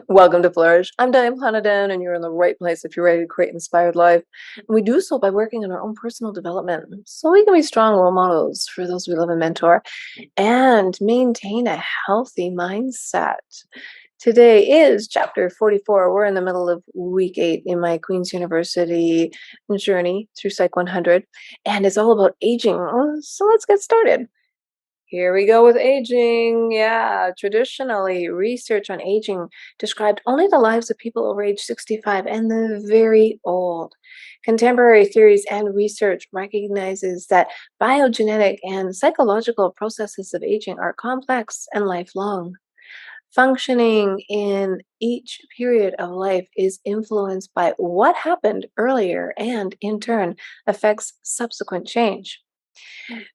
Welcome to Flourish. I'm Diane Planidin, and you're in the right place if you're ready to create an inspired life. And we do so by working on our own personal development so we can be strong role models for those we love and mentor and maintain a healthy mindset. Today is chapter 44. We're in the middle of week 8 in my Queen's University journey through Psych-100, and it's all about aging. So let's get started. Here we go with aging. Yeah, traditionally, research on aging described only the lives of people over age 65 and the very old. Contemporary theories and research recognizes that biogenetic and psychological processes of aging are complex and lifelong. Functioning in each period of life is influenced by what happened earlier and, in turn, affects subsequent change.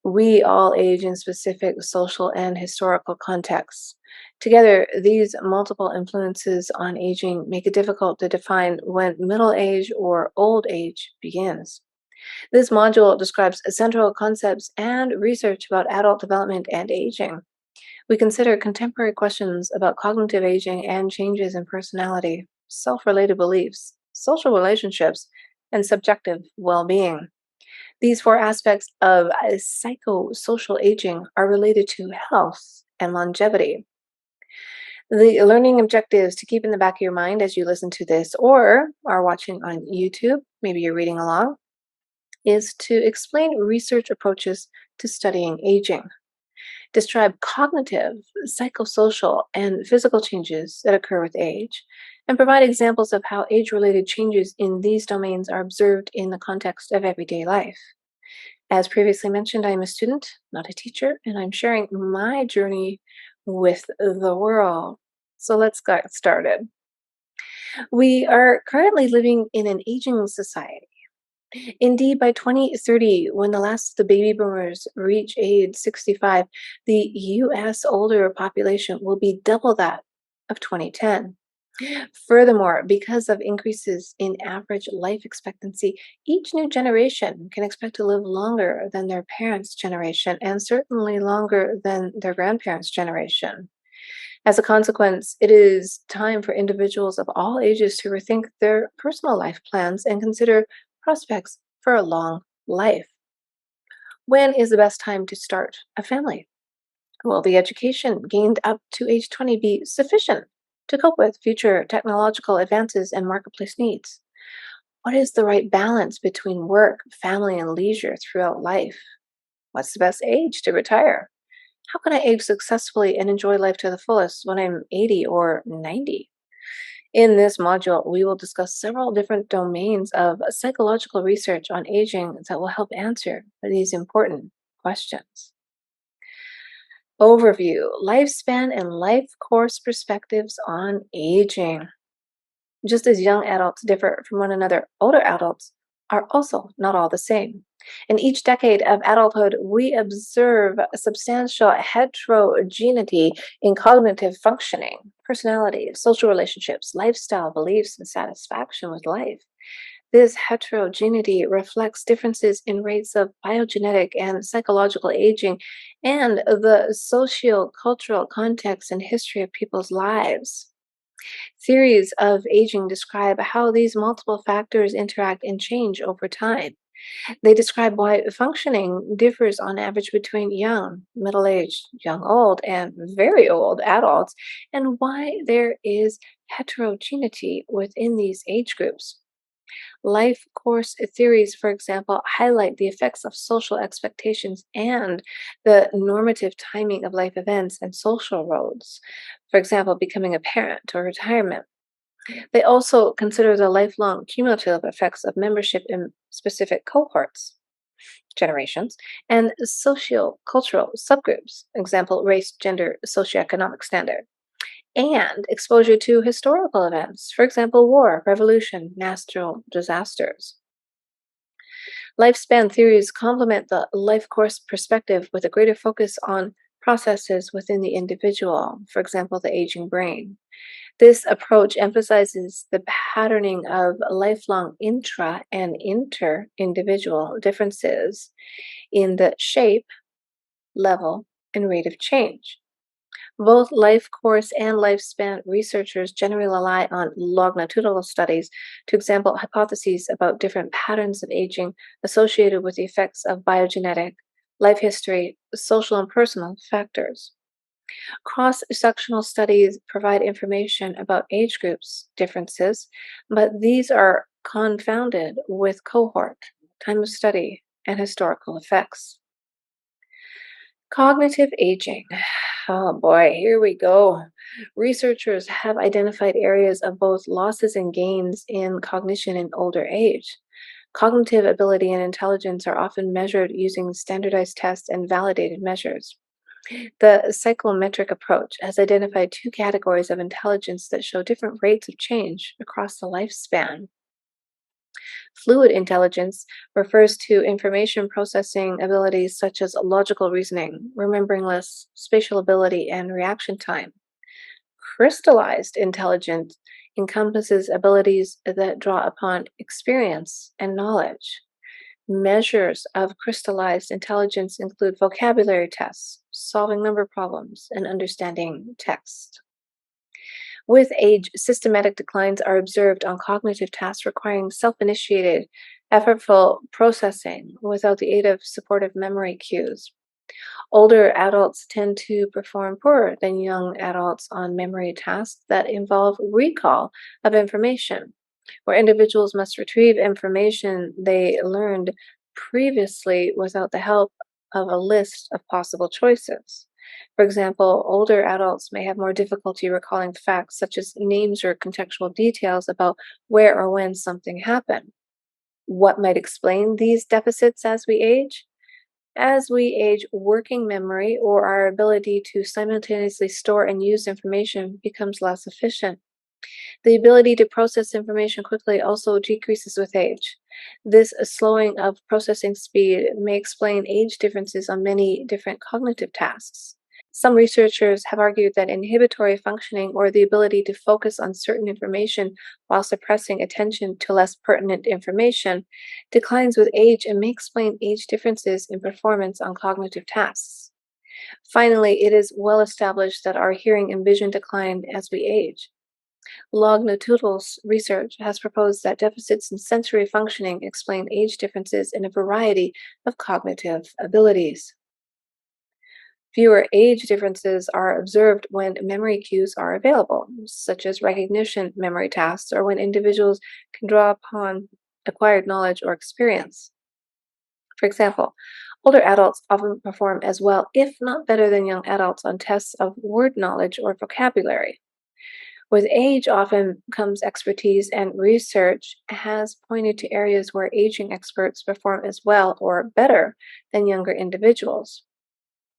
We all age in specific social and historical contexts. Together, these multiple influences on aging make it difficult to define when middle age or old age begins. This module describes central concepts and research about adult development and aging. We consider contemporary questions about cognitive aging and changes in personality, self related beliefs, social relationships, and subjective well being. These four aspects of psychosocial aging are related to health and longevity. The learning objectives to keep in the back of your mind as you listen to this or are watching on YouTube, maybe you're reading along, is to explain research approaches to studying aging, describe cognitive, psychosocial, and physical changes that occur with age, and provide examples of how age related changes in these domains are observed in the context of everyday life. As previously mentioned, I'm a student, not a teacher, and I'm sharing my journey with the world. So let's get started. We are currently living in an aging society. Indeed, by 2030, when the last of the baby boomers reach age 65, the US older population will be double that of 2010. Furthermore, because of increases in average life expectancy, each new generation can expect to live longer than their parents' generation and certainly longer than their grandparents' generation. As a consequence, it is time for individuals of all ages to rethink their personal life plans and consider prospects for a long life. When is the best time to start a family? Will the education gained up to age 20 be sufficient to cope with future technological advances and marketplace needs? What is the right balance between work, family, and leisure throughout life? What's the best age to retire? How can I age successfully and enjoy life to the fullest when I'm 80 or 90? In this module, we will discuss several different domains of psychological research on aging that will help answer these important questions. Overview: lifespan and life course perspectives on aging. Just as young adults differ from one another, older adults are also not all the same. In each decade of adulthood, we observe a substantial heterogeneity in cognitive functioning, personality, social relationships, lifestyle, beliefs, and satisfaction with life. This heterogeneity reflects differences in rates of biogenetic and psychological aging and the socio-cultural context and history of people's lives. Theories of aging describe how these multiple factors interact and change over time. They describe why functioning differs on average between young, middle aged, young old, and very old adults, and why there is heterogeneity within these age groups. Life course theories, for example, highlight the effects of social expectations and the normative timing of life events and social roles. For example, becoming a parent or retirement. They also consider the lifelong cumulative effects of membership in specific cohorts, generations, and socio-cultural subgroups, example, race, gender, socioeconomic standard, and exposure to historical events, for example, war, revolution, natural disasters. Lifespan theories complement the life course perspective with a greater focus on processes within the individual, for example, the aging brain. This approach emphasizes the patterning of lifelong intra and inter individual differences in the shape, level, and rate of change. Both life course and lifespan researchers generally rely on longitudinal studies to examine hypotheses about different patterns of aging associated with the effects of biogenetic, life history, social, and personal factors. Cross sectional studies provide information about age groups differences, but these are confounded with cohort, time of study, and historical effects. Cognitive aging. Oh boy, here we go. Researchers have identified areas of both losses and gains in cognition in older age. Cognitive ability and intelligence are often measured using standardized tests and validated measures. The psychometric approach has identified two categories of intelligence that show different rates of change across the lifespan. Fluid intelligence refers to information processing abilities such as logical reasoning, remembering lists, spatial ability, and reaction time. Crystallized intelligence encompasses abilities that draw upon experience and knowledge. Measures of crystallized intelligence include vocabulary tests, solving number problems, and understanding text. With age, systematic declines are observed on cognitive tasks requiring self initiated, effortful processing without the aid of supportive memory cues. Older adults tend to perform poorer than young adults on memory tasks that involve recall of information, where individuals must retrieve information they learned previously without the help of a list of possible choices. For example, older adults may have more difficulty recalling facts such as names or contextual details about where or when something happened. What might explain these deficits as we age? As we age, working memory or our ability to simultaneously store and use information becomes less efficient. The ability to process information quickly also decreases with age. This slowing of processing speed may explain age differences on many different cognitive tasks. Some researchers have argued that inhibitory functioning, or the ability to focus on certain information while suppressing attention to less pertinent information, declines with age and may explain age differences in performance on cognitive tasks. Finally, it is well established that our hearing and vision decline as we age. Longitudinal research has proposed that deficits in sensory functioning explain age differences in a variety of cognitive abilities. Fewer age differences are observed when memory cues are available, such as recognition memory tasks, or when individuals can draw upon acquired knowledge or experience. For example, older adults often perform as well, if not better than young adults, on tests of word knowledge or vocabulary. With age often comes expertise, and research has pointed to areas where aging experts perform as well or better than younger individuals.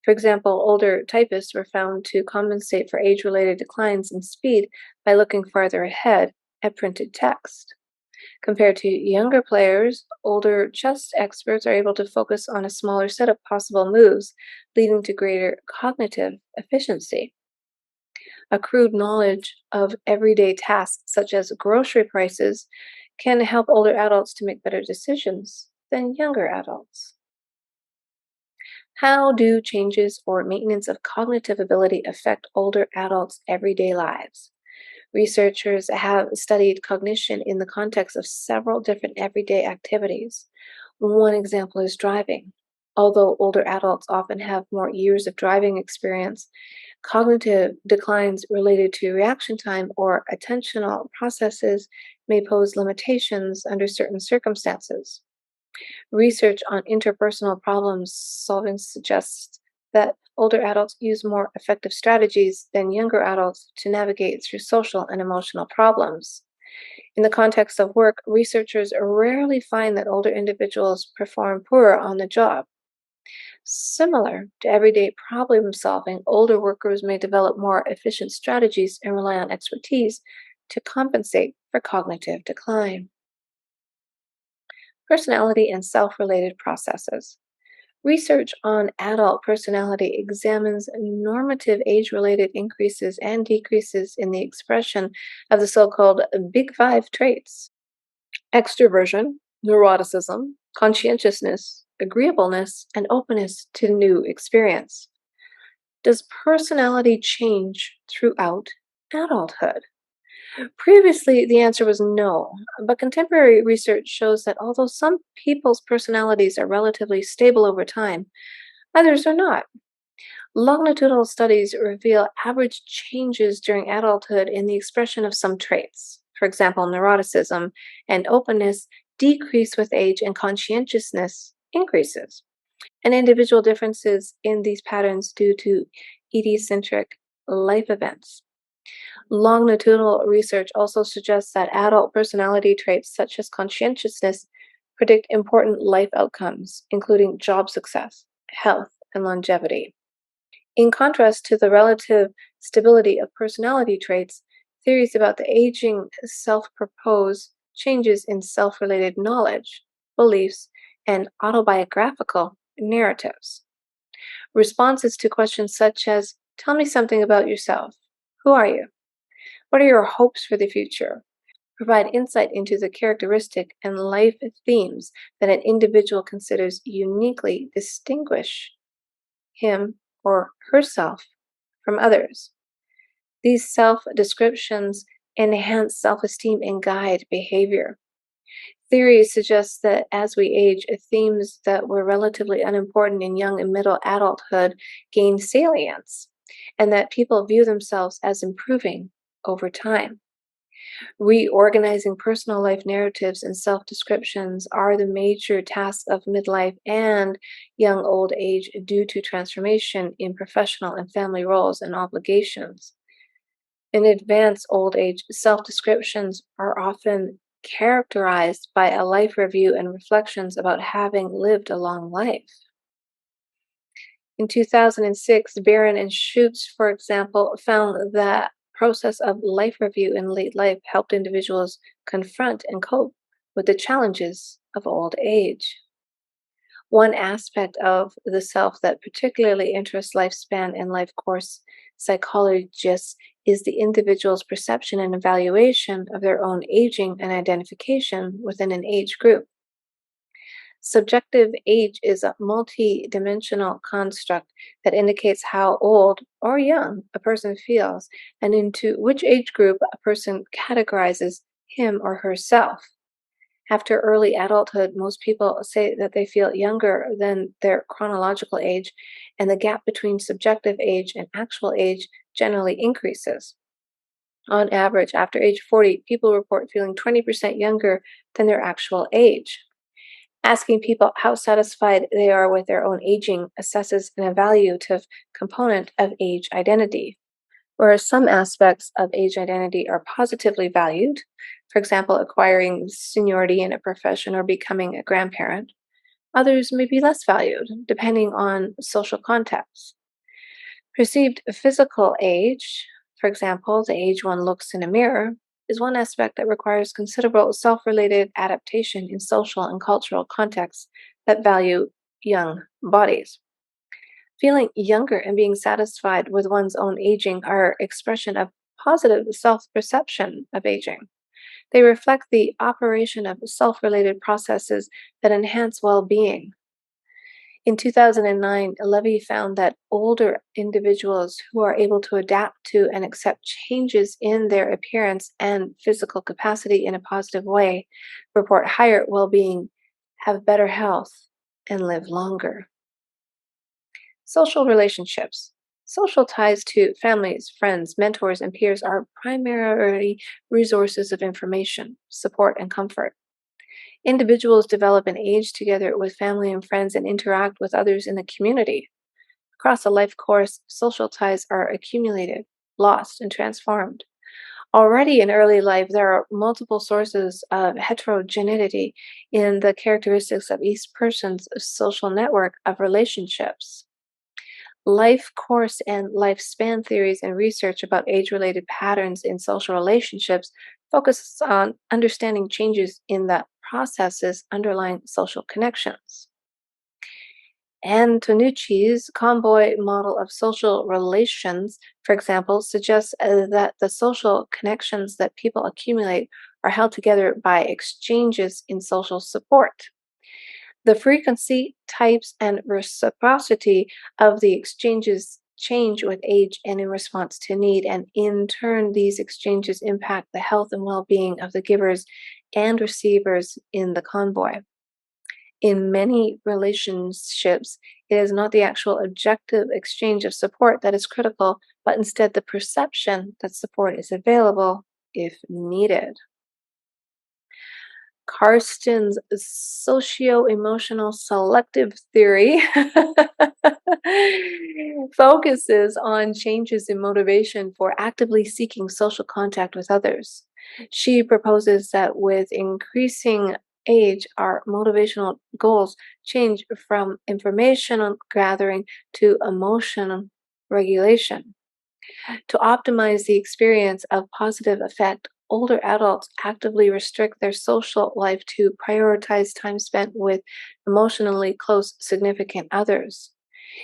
For example, older typists were found to compensate for age related declines in speed by looking farther ahead at printed text. Compared to younger players, older chess experts are able to focus on a smaller set of possible moves, leading to greater cognitive efficiency. Accrued knowledge of everyday tasks, such as grocery prices, can help older adults to make better decisions than younger adults. How do changes or maintenance of cognitive ability affect older adults' everyday lives? Researchers have studied cognition in the context of several different everyday activities. One example is driving. Although older adults often have more years of driving experience, cognitive declines related to reaction time or attentional processes may pose limitations under certain circumstances. Research on interpersonal problem solving suggests that older adults use more effective strategies than younger adults to navigate through social and emotional problems. In the context of work, researchers rarely find that older individuals perform poorer on the job. Similar to everyday problem solving, older workers may develop more efficient strategies and rely on expertise to compensate for cognitive decline. Personality and self related processes. Research on adult personality examines normative age related increases and decreases in the expression of the so called Big Five traits: extroversion, neuroticism, conscientiousness, agreeableness, and openness to new experience. Does personality change throughout adulthood? Previously, the answer was no, but contemporary research shows that although some people's personalities are relatively stable over time, others are not. Longitudinal studies reveal average changes during adulthood in the expression of some traits. For example, neuroticism and openness decrease with age, and conscientiousness increases. And individual differences in these patterns due to idiosyncratic life events. Longitudinal research also suggests that adult personality traits such as conscientiousness predict important life outcomes, including job success, health, and longevity. In contrast to the relative stability of personality traits, theories about the aging self propose changes in self related knowledge, beliefs, and autobiographical narratives. Responses to questions such as, "Tell me something about yourself. Who are you? What are your hopes for the future?" provide insight into the characteristic and life themes that an individual considers uniquely distinguish him or herself from others. These self descriptions enhance self esteem and guide behavior. Theories suggest that as we age, themes that were relatively unimportant in young and middle adulthood gain salience, and that people view themselves as improving over time. Reorganizing personal life narratives and self descriptions are the major tasks of midlife and young old age due to transformation in professional and family roles and obligations. In advanced old age, self descriptions are often characterized by a life review and reflections about having lived a long life. In 2006, Barron and Schutz, for example, found that process of life review in late life helped individuals confront and cope with the challenges of old age. One aspect of the self that particularly interests lifespan and life course psychologists is the individual's perception and evaluation of their own aging and identification within an age group. Subjective age is a multi-dimensional construct that indicates how old or young a person feels and into which age group a person categorizes him or herself. After early adulthood, most people say that they feel younger than their chronological age, and the gap between subjective age and actual age generally increases. On average, after age 40, people report feeling 20% younger than their actual age. Asking people how satisfied they are with their own aging assesses an evaluative component of age identity. Whereas some aspects of age identity are positively valued, for example, acquiring seniority in a profession or becoming a grandparent, others may be less valued, depending on social context. Perceived physical age, for example, the age one looks in a mirror, is one aspect that requires considerable self related adaptation in social and cultural contexts that value young bodies. Feeling younger and being satisfied with one's own aging are expression of positive self-perception of aging. They reflect the operation of self-related processes that enhance well-being. In 2009, Levy found that older individuals who are able to adapt to and accept changes in their appearance and physical capacity in a positive way report higher well-being, have better health, and live longer. Social relationships. Social ties to families, friends, mentors, and peers are primarily resources of information, support, and comfort. Individuals develop and age together with family and friends and interact with others in the community. Across a life course, social ties are accumulated, lost, and transformed. Already in early life, there are multiple sources of heterogeneity in the characteristics of each person's social network of relationships. Life course and lifespan theories and research about age related patterns in social relationships focuses on understanding changes in the processes underlying social connections. Antonucci's convoy model of social relations, for example, suggests that the social connections that people accumulate are held together by exchanges in social support. The frequency, types, and reciprocity of the exchanges change with age and in response to need, and in turn, these exchanges impact the health and well being of the givers and receivers in the convoy. In many relationships, it is not the actual objective exchange of support that is critical, but instead the perception that support is available if needed. Karsten's socio-emotional selective theory focuses on changes in motivation for actively seeking social contact with others. She proposes that with increasing age, our motivational goals change from information gathering to emotional regulation. To optimize the experience of positive effect, older adults actively restrict their social life to prioritize time spent with emotionally close, significant others.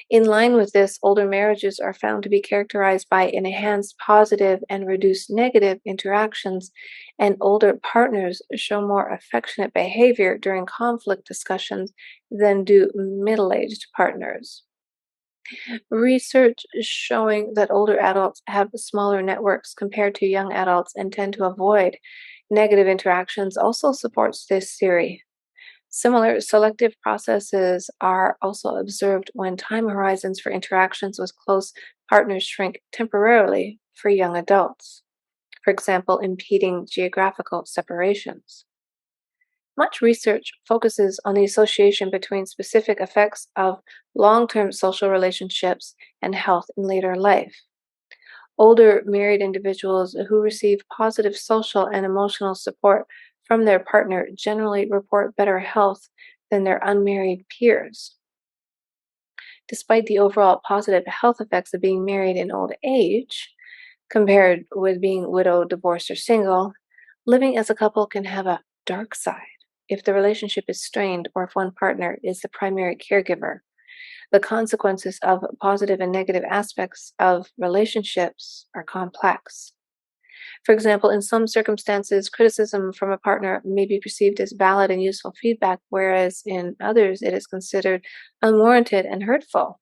In line with this, older marriages are found to be characterized by enhanced positive and reduced negative interactions, and older partners show more affectionate behavior during conflict discussions than do middle aged partners. Research is showing that older adults have smaller networks compared to young adults and tend to avoid negative interactions also supports this theory. Similar selective processes are also observed when time horizons for interactions with close partners shrink temporarily for young adults, for example, impeding geographical separations. Much research focuses on the association between specific effects of long term social relationships and health in later life. Older married individuals who receive positive social and emotional support from their partner generally report better health than their unmarried peers. Despite the overall positive health effects of being married in old age, compared with being widowed, divorced, or single, living as a couple can have a dark side if the relationship is strained or if one partner is the primary caregiver. The consequences of positive and negative aspects of relationships are complex. For example, in some circumstances, criticism from a partner may be perceived as valid and useful feedback, whereas in others it is considered unwarranted and hurtful.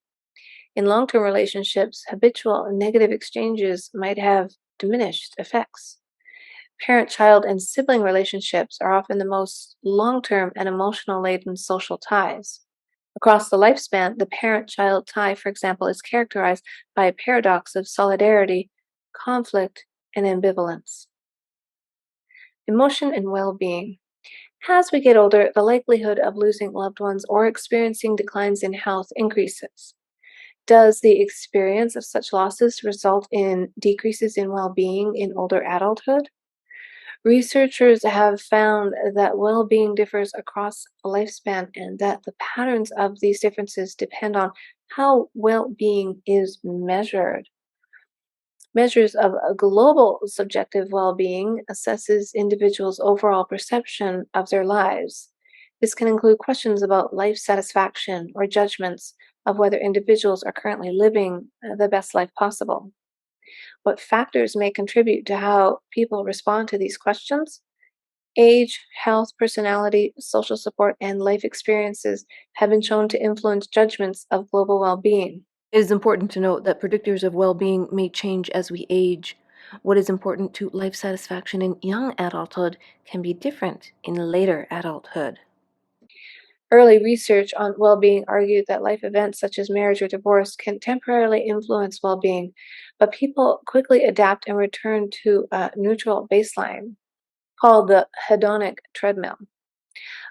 In long term relationships, habitual negative exchanges might have diminished effects. Parent child and sibling relationships are often the most long term and emotional laden social ties. Across the lifespan, the parent child tie, for example, is characterized by a paradox of solidarity, conflict, and ambivalence. Emotion and well being. As we get older, the likelihood of losing loved ones or experiencing declines in health increases. Does the experience of such losses result in decreases in well being in older adulthood? Researchers have found that well being differs across a lifespan and that the patterns of these differences depend on how well being is measured. Measures of a global subjective well being assesses individuals' overall perception of their lives. This can include questions about life satisfaction or judgments of whether individuals are currently living the best life possible. What factors may contribute to how people respond to these questions? Age, health, personality, social support, and life experiences have been shown to influence judgments of global well being. It is important to note that predictors of well being may change as we age. What is important to life satisfaction in young adulthood can be different in later adulthood. Early research on well being argued that life events such as marriage or divorce can temporarily influence well being, but people quickly adapt and return to a neutral baseline called the hedonic treadmill.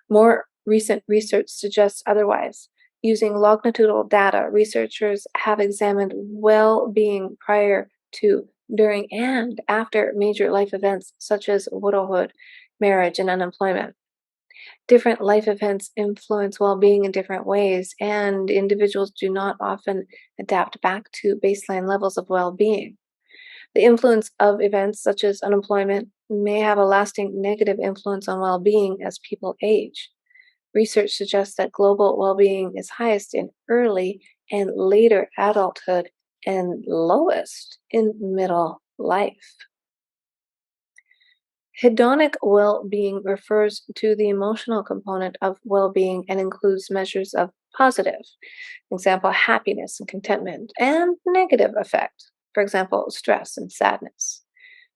More recent research suggests otherwise. Using longitudinal data, researchers have examined well being prior to, during, and after major life events such as widowhood, marriage, and unemployment. Different life events influence well being in different ways, and individuals do not often adapt back to baseline levels of well being. The influence of events such as unemployment may have a lasting negative influence on well being as people age. Research suggests that global well being is highest in early and later adulthood and lowest in middle life. Hedonic well being refers to the emotional component of well being and includes measures of positive, example, happiness and contentment, and negative effect, for example, stress and sadness.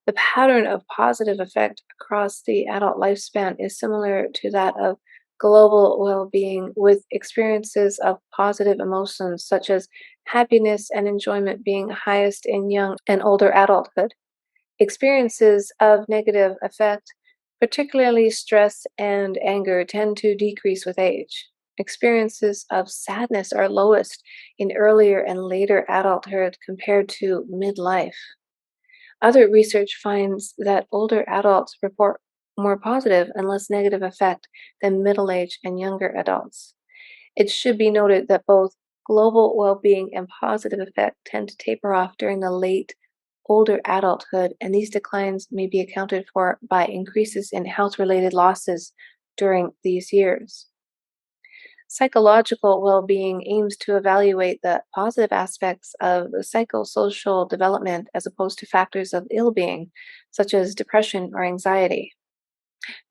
The pattern of positive effect across the adult lifespan is similar to that of global well being, with experiences of positive emotions such as happiness and enjoyment being highest in young and older adulthood. Experiences of negative effect, particularly stress and anger, tend to decrease with age. Experiences of sadness are lowest in earlier and later adulthood compared to midlife. Other research finds that older adults report more positive and less negative effect than middle aged and younger adults. It should be noted that both global well being and positive effect tend to taper off during the late older adulthood, and these declines may be accounted for by increases in health related losses during these years. Psychological well being aims to evaluate the positive aspects of the psychosocial development as opposed to factors of ill being, such as depression or anxiety.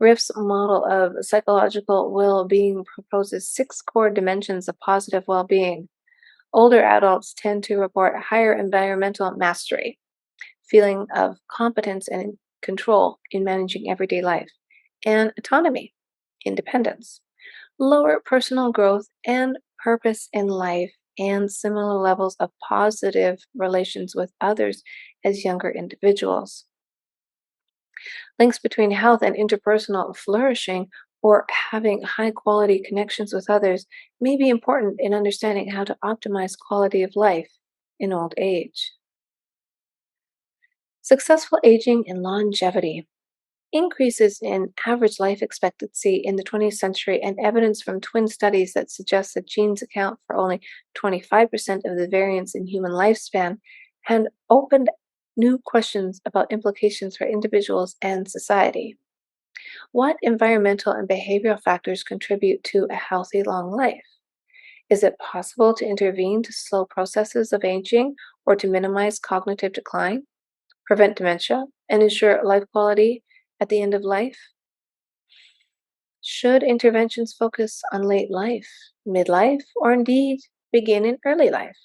Riff's model of psychological well being proposes six core dimensions of positive well being. Older adults tend to report higher environmental mastery, feeling of competence and control in managing everyday life, and autonomy, independence, lower personal growth and purpose in life, and similar levels of positive relations with others as younger individuals. Links between health and interpersonal flourishing or having high quality connections with others may be important in understanding how to optimize quality of life in old age. Successful aging and longevity. Increases in average life expectancy in the 20th century and evidence from twin studies that suggest that genes account for only 25% of the variance in human lifespan had opened new questions about implications for individuals and society. What environmental and behavioral factors contribute to a healthy long life? Is it possible to intervene to slow processes of aging or to minimize cognitive decline, prevent dementia, and ensure life quality at the end of life? Should interventions focus on late life, midlife, or indeed begin in early life?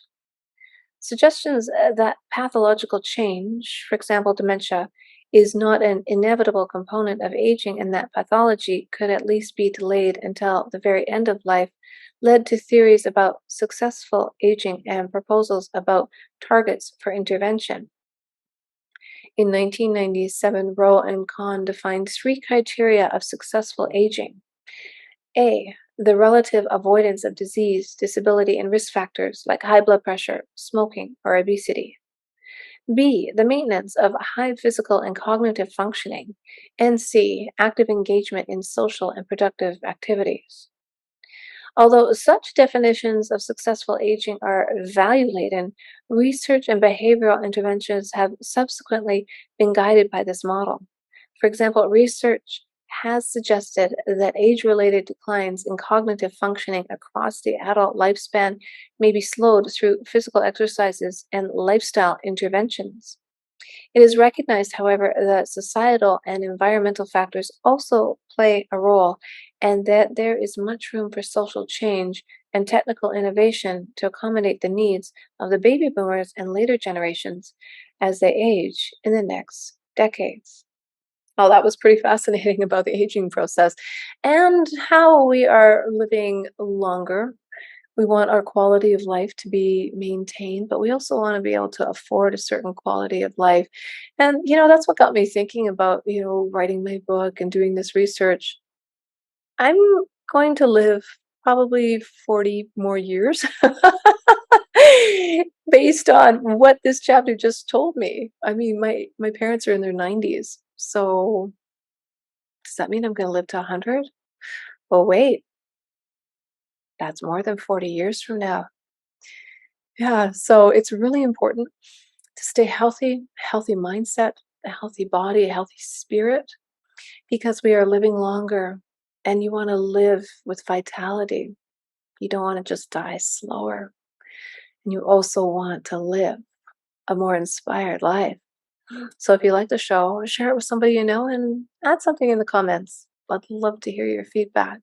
Suggestions that pathological change, for example, dementia, is not an inevitable component of aging and that pathology could at least be delayed until the very end of life led to theories about successful aging and proposals about targets for intervention. In 1997, Rowe and Kahn defined three criteria of successful aging. A. The relative avoidance of disease, disability, and risk factors like high blood pressure, smoking, or obesity. B. The maintenance of high physical and cognitive functioning. And C. Active engagement in social and productive activities. Although such definitions of successful aging are value laden, research and behavioral interventions have subsequently been guided by this model. For example, research has suggested that age related declines in cognitive functioning across the adult lifespan may be slowed through physical exercises and lifestyle interventions. It is recognized, however, that societal and environmental factors also play a role, and that there is much room for social change and technical innovation to accommodate the needs of the baby boomers and later generations as they age in the next decades. Oh, that was pretty fascinating about the aging process and how we are living longer. We want our quality of life to be maintained, but we also want to be able to afford a certain quality of life. And, that's what got me thinking about, writing my book and doing this research. I'm going to live probably 40 more years based on what this chapter just told me. I mean, my parents are in their 90s. So does that mean I'm going to live to 100? Oh, wait, that's more than 40 years from now. Yeah, so it's really important to stay healthy, healthy mindset, a healthy body, a healthy spirit, because we are living longer and you want to live with vitality. You don't want to just die slower. And you also want to live a more inspired life. So if you like the show, share it with somebody you know and add something in the comments. I'd love to hear your feedback.